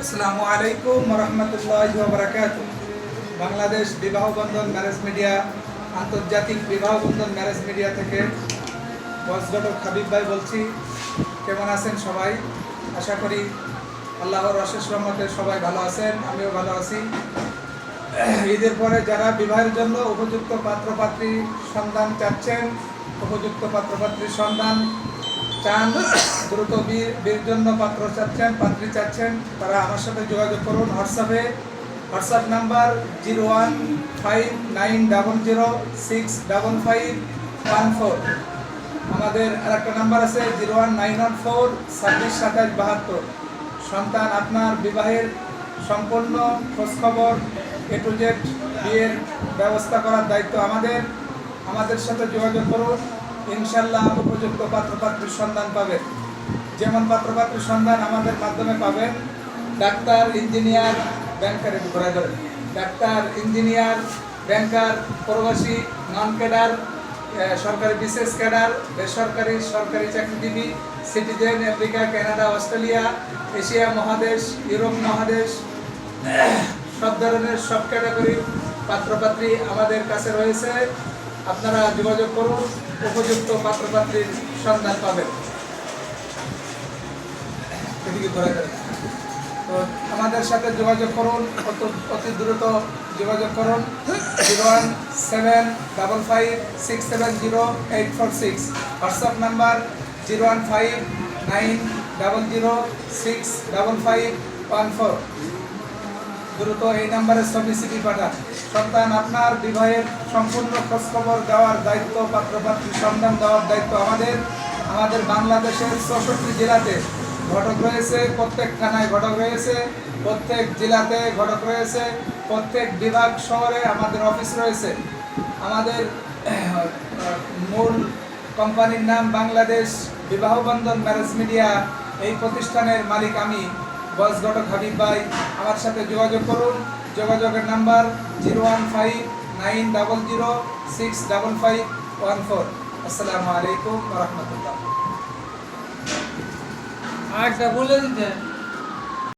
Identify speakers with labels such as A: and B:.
A: আসসালামু আলাইকুম রহমতুল্লাহি ওয়া বারাকাতুহু। বাংলাদেশ বিবাহ বন্ধন ম্যারেজ মিডিয়া, আন্তর্জাতিক বিবাহ বন্ধন ম্যারেজ মিডিয়া থেকে বসগটক হাবিব ভাই বলছি। কেমন আছেন সবাই? আশা করি আল্লাহর অশেষ রহমতে সবাই ভালো আছেন, আমিও ভালো আছি। ঈদের পরে যারা বিবাহের জন্য উপযুক্ত পাত্রপাত্রী সন্ধান চাচ্ছেন, উপযুক্ত পাত্রপাত্রীর সন্ধান চান, দ্রুত বিয়ের জন্য পাত্র চাচ্ছেন, পাত্রী চাচ্ছেন, তারা আমার সাথে যোগাযোগ করুন হোয়াটসঅ্যাপ নাম্বার 01590065514। আমাদের আরেকটা নাম্বার আছে 01914262772। সন্তান আপনার বিবাহের সম্পূর্ণ খোঁজখবর A to Z বিয়ের ব্যবস্থা করার দায়িত্ব আমাদের সাথে যোগাযোগ করুন। ইনশাল্লাহ উপযুক্ত পাত্রপাত্রীর সন্ধান পাবেন। যেমন পাত্রপাত্রীর সন্ধান আমাদের মাধ্যমে পাবেন ডাক্তার, ইঞ্জিনিয়ার, ব্যাংকার, ডাক্তার, ইঞ্জিনিয়ার, ব্যাংকার, প্রবাসী, নন ক্যাডার, সরকারি বিশেষ ক্যাডার, বেসরকারি, সরকারি চাকরিজীবী, citizen, America, Canada, Australia, Asia মহাদেশ, ইউরোপ মহাদেশ, সব ধরনের সব ক্যাটাগরির পাত্রপাত্রী আমাদের কাছে রয়েছে। আপনারা যোগাযোগ করুন, উপযুক্ত পাত্রপাত্রীর সন্ধান পাবেন। তো আমাদের সাথে যোগাযোগ করুন, অতি দ্রুত যোগাযোগ করুন 01556708446। WhatsApp number 01590065514। দ্রুত এই নাম্বারে ছবি সিডি পাঠান। সন্তান আপনার বিবাহের সম্পূর্ণ খোঁজখবর দেওয়ার দায়িত্ব, পাত্রপাত্রীর সন্ধান দেওয়ার দায়িত্ব আমাদের বাংলাদেশের 64 জেলাতে ঘটক রয়েছে, প্রত্যেক থানায় ঘটক রয়েছে, প্রত্যেক জেলাতে ঘটক রয়েছে, প্রত্যেক বিভাগ শহরে আমাদের অফিস রয়েছে। আমাদের মূল কোম্পানির নাম বাংলাদেশ বিবাহ বন্ধন ম্যারেজ মিডিয়া। এই প্রতিষ্ঠানের মালিক আমি, বসগটক হাবিব ভাই। আমার সাথে যোগাযোগ করুন। যোগাযোগের নাম্বার 01590065514। আসসালামু আলাইকুম ওয়া রাহমাতুল্লাহ।
B: আচ্ছা বলে দিতে